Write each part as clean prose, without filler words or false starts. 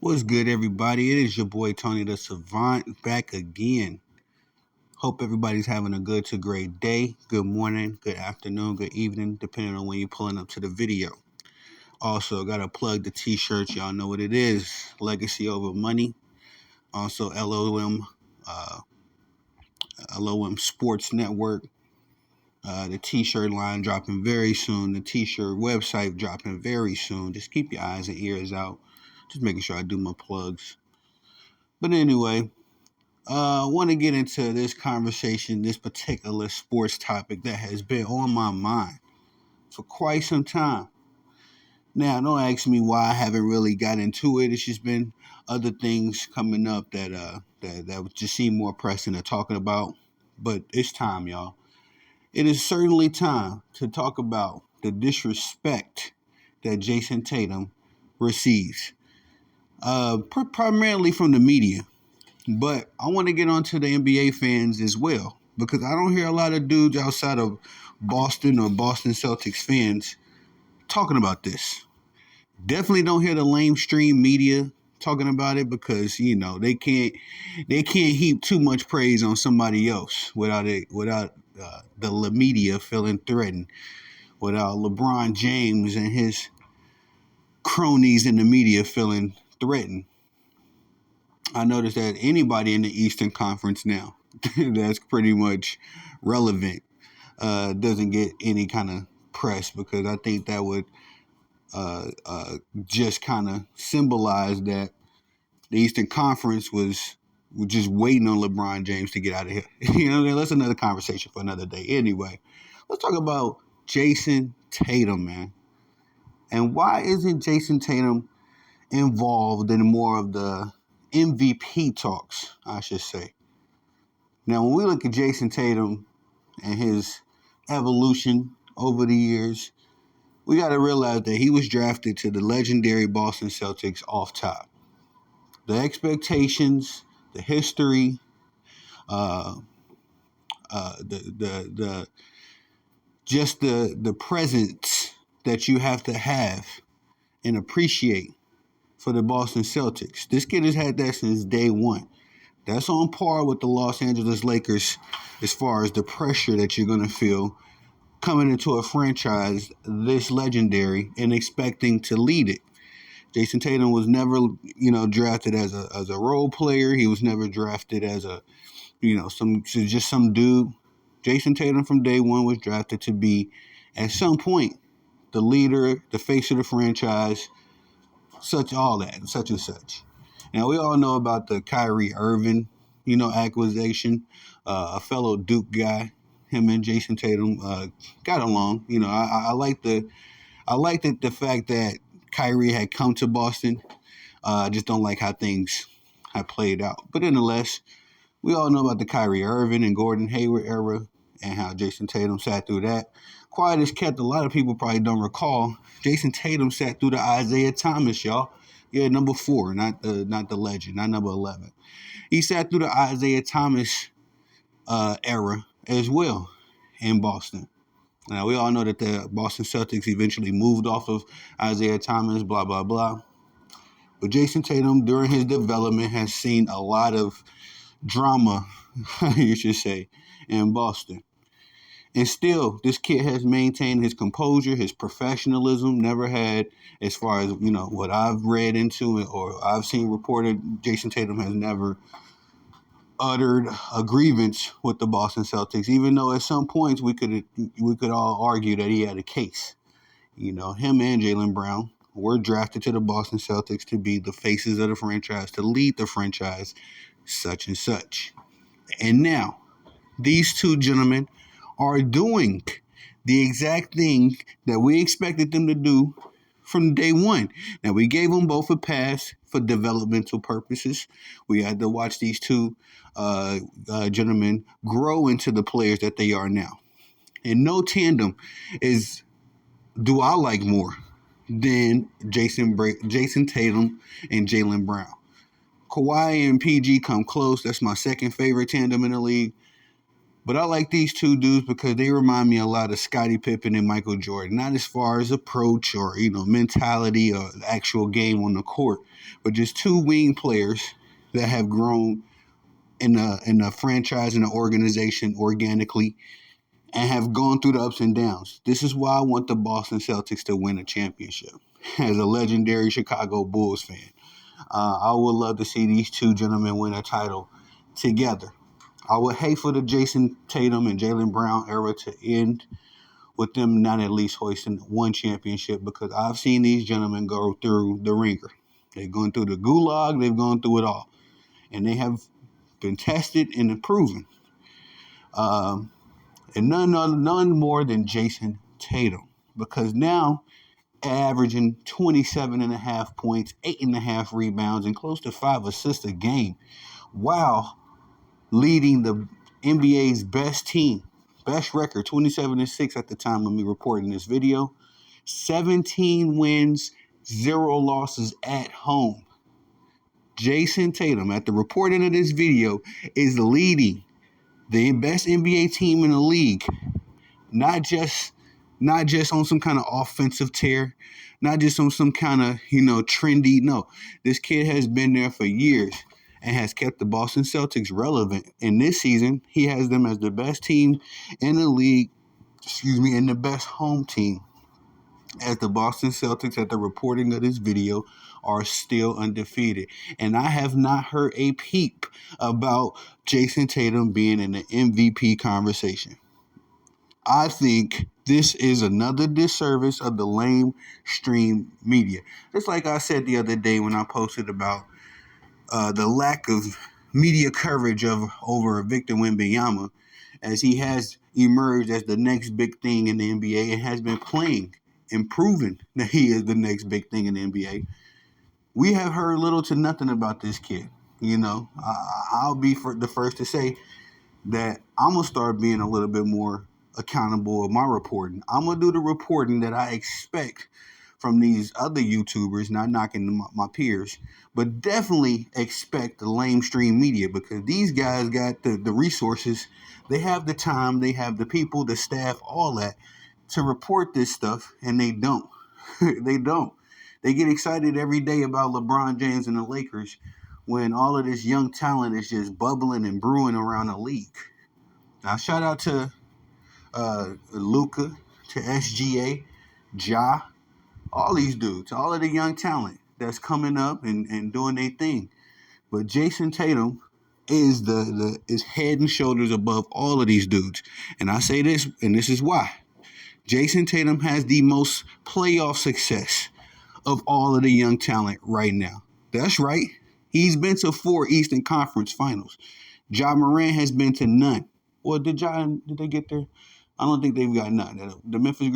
What's good, everybody? It is your boy Tony the Savant back again. Hope everybody's having a good to great day, good morning, good afternoon, good evening, depending on when you're pulling up to the video. Also, gotta plug the t-shirts. Y'all know what it is. Legacy over money. Also, LOM Sports Network. The t-shirt line dropping very soon. The t-shirt website dropping very soon. Just keep your eyes and ears out. Just making sure I do my plugs. But anyway, I want to get into this conversation, this particular sports topic that has been on my mind for quite some time. Now, don't ask me why I haven't really got into it. It's just been other things coming up that just seem more pressing to talking about. But it's time, y'all. It is certainly time to talk about the disrespect that Jayson Tatum receives, primarily from the media. But I want to get on to the NBA fans as well, because I don't hear a lot of dudes outside of Boston or Boston Celtics fans talking about this. Definitely don't hear the lamestream media talking about it, because they can't heap too much praise on somebody else without the media feeling threatened, without LeBron James and his cronies in the media feeling threatened. I noticed that anybody in the Eastern Conference now that's pretty much relevant doesn't get any kind of press, because I think that would just kind of symbolize that the Eastern Conference was just waiting on LeBron James to get out of here. That's another conversation for another day. Anyway, let's talk about Jayson Tatum, man. And why isn't Jayson Tatum involved in more of the MVP talks, I should say? Now, when we look at Jayson Tatum and his evolution over the years, we got to realize that he was drafted to the legendary Boston Celtics off top. The expectations, the history, uh, the just the presence that you have to have and appreciate for the Boston Celtics. This kid has had that since day one. That's on par with the Los Angeles Lakers as far as the pressure that you're going to feel coming into a franchise this legendary and expecting to lead it. Jayson Tatum was never, drafted as a role player. He was never drafted as some dude. Jayson Tatum from day one was drafted to be, at some point, the leader, the face of the franchise, such and such. Now, we all know about the Kyrie Irving, acquisition. A fellow Duke guy, him and Jayson Tatum got along. I like the fact that Kyrie had come to Boston. I just don't like how things have played out. But nonetheless, we all know about the Kyrie Irving and Gordon Hayward era and how Jayson Tatum sat through that. Quiet as kept, a lot of people probably don't recall, Jayson Tatum sat through the Isaiah Thomas, y'all. Yeah, number 4, not the legend, not number 11. He sat through the Isaiah Thomas era as well in Boston. Now, we all know that the Boston Celtics eventually moved off of Isaiah Thomas, blah, blah, blah. But Jayson Tatum, during his development, has seen a lot of drama, you should say, in Boston. And still, this kid has maintained his composure, his professionalism. Never had, as far as, what I've read into it or I've seen reported, Jayson Tatum has never uttered a grievance with the Boston Celtics, even though at some points we could all argue that he had a case. Him and Jaylen Brown were drafted to the Boston Celtics to be the faces of the franchise, to lead the franchise, such and such. And now, these two gentlemen are doing the exact thing that we expected them to do from day one. Now, we gave them both a pass for developmental purposes. We had to watch these two gentlemen grow into the players that they are now. And no tandem do I like more than Jayson Tatum and Jaylen Brown. Kawhi and PG come close. That's my second favorite tandem in the league. But I like these two dudes because they remind me a lot of Scottie Pippen and Michael Jordan. Not as far as approach or, mentality or the actual game on the court, but just two wing players that have grown in a franchise and an organization organically and have gone through the ups and downs. This is why I want the Boston Celtics to win a championship. As a legendary Chicago Bulls fan, I would love to see these two gentlemen win a title together. I would hate for the Jayson Tatum and Jaylen Brown era to end with them not at least hoisting one championship, because I've seen these gentlemen go through the ringer. They've gone through the gulag, they've gone through it all. And they have been tested and proven. And none more than Jayson Tatum. Because now, averaging 27.5 points, 8.5 rebounds, and close to 5 assists a game, while leading the NBA's best team, best record, 27-6 at the time of me reporting this video, 17 wins, 0 losses at home. Jayson Tatum, at the reporting of this video, is leading the best NBA team in the league. Not just on some kind of offensive tear, not just on some kind of, trendy. No, this kid has been there for years and has kept the Boston Celtics relevant. And this season, he has them as the best team in the league, and the best home team, as the Boston Celtics, at the reporting of this video, are still undefeated. And I have not heard a peep about Jayson Tatum being in the MVP conversation. I think this is another disservice of the lamestream media. Just like I said the other day when I posted about the lack of media coverage over Victor Wembanyama, as he has emerged as the next big thing in the NBA and has been playing and proven that he is the next big thing in the NBA. We have heard little to nothing about this kid. I'll be the first to say that I'm going to start being a little bit more accountable of my reporting. I'm going to do the reporting that I expect from these other YouTubers, not knocking my peers, but definitely expect the lamestream media, because these guys got the resources. They have the time, they have the people, the staff, all that to report this stuff, and they don't. They don't. They get excited every day about LeBron James and the Lakers when all of this young talent is just bubbling and brewing around the league. Now, shout out to Luka, to SGA, Ja, all these dudes, all of the young talent that's coming up and doing their thing. But Jayson Tatum is is head and shoulders above all of these dudes. And I say this, and this is why. Jayson Tatum has the most playoff success of all of the young talent right now. That's right. He's been to 4 Eastern Conference Finals. Ja Morant has been to none. Well, did they get there? I don't think they've got none. The Memphis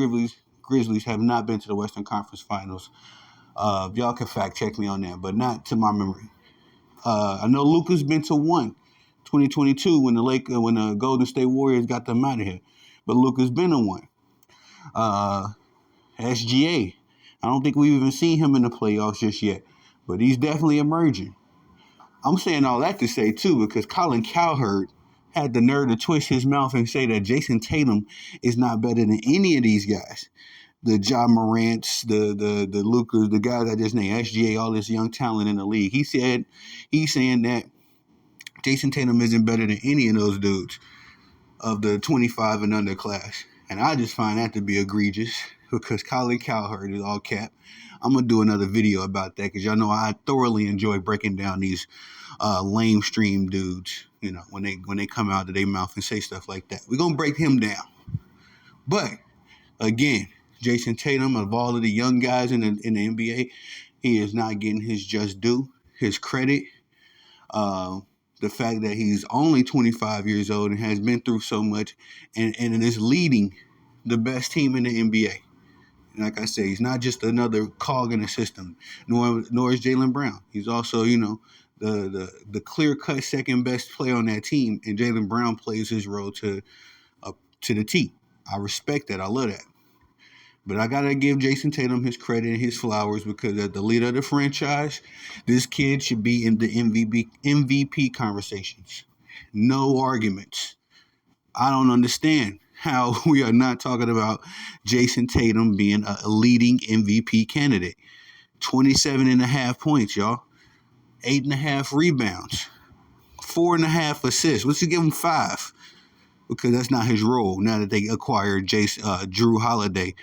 Grizzlies have not been to the Western Conference Finals. Y'all can fact check me on that, but not to my memory. I know Luka's been to 1, 2022, when the Golden State Warriors got them out of here. But Luka's been to 1. SGA, I don't think we've even seen him in the playoffs just yet, but he's definitely emerging. I'm saying all that to say, too, because Colin Cowherd had the nerve to twist his mouth and say that Jayson Tatum is not better than any of these guys. The Ja Morants, the Lukas, the guys I just named, SGA, all this young talent in the league. He's saying that Jayson Tatum isn't better than any of those dudes of the 25 and under class. And I just find that to be egregious, because Colin Cowherd is all cap. I'm going to do another video about that, because y'all know I thoroughly enjoy breaking down these lamestream dudes, when they come out of their mouth and say stuff like that. We're going to break him down. But, again, Jayson Tatum, of all of the young guys in the NBA, he is not getting his just due, his credit. The fact that he's only 25 years old and has been through so much and is leading the best team in the NBA. And like I say, he's not just another cog in the system, nor is Jaylen Brown. He's also, the clear-cut second best player on that team, and Jaylen Brown plays his role to the T. I respect that. I love that. But I got to give Jayson Tatum his credit and his flowers, because as the leader of the franchise, this kid should be in the MVP conversations. No arguments. I don't understand how we are not talking about Jayson Tatum being a leading MVP candidate. 27.5 points, y'all. 8.5 rebounds. 4.5 assists. Let's just give him 5 because that's not his role now that they acquired Drew Holiday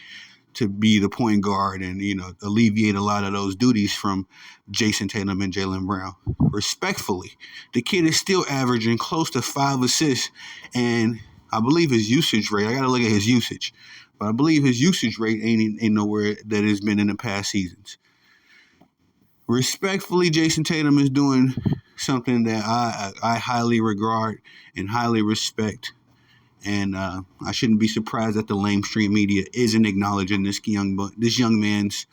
to be the point guard and, alleviate a lot of those duties from Jayson Tatum and Jaylen Brown. Respectfully, the kid is still averaging close to 5 assists, and I believe his usage rate, I got to look at his usage, but I believe his usage rate ain't nowhere that it's been in the past seasons. Respectfully, Jayson Tatum is doing something that I highly regard and highly respect. And I shouldn't be surprised that the lamestream media isn't acknowledging this young man's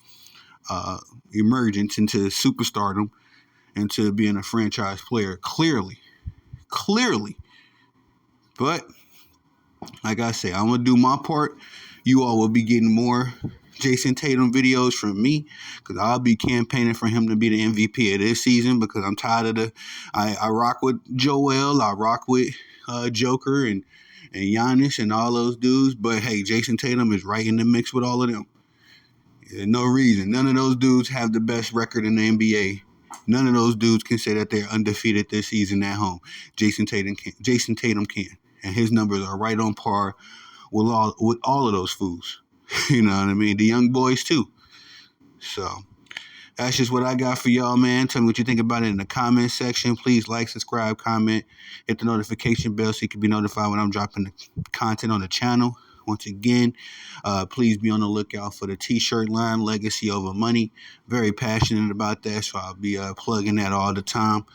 emergence into superstardom and to being a franchise player. Clearly. But like I say, I'm going to do my part. You all will be getting more Jayson Tatum videos from me because I'll be campaigning for him to be the MVP of this season because I'm tired of I rock with Joel, I rock with Joker and Giannis and all those dudes. But hey, Jayson Tatum is right in the mix with all of them. There's no reason. None of those dudes have the best record in the NBA. None of those dudes can say that they're undefeated this season at home. Jayson Tatum can. And his numbers are right on par with all of those fools. You know what I mean? The young boys too. So that's just what I got for y'all, man. Tell me what you think about it in the comment section. Please like, subscribe, comment, hit the notification bell so you can be notified when I'm dropping the content on the channel. Once again, please be on the lookout for the t-shirt line, Legacy Over Money. Very passionate about that, so I'll be plugging that all the time.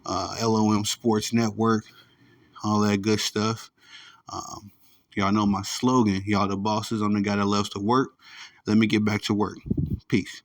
LOM Sports Network, all that good stuff. Y'all know my slogan. Y'all the bosses. I'm the guy that loves to work. Let me get back to work. Peace.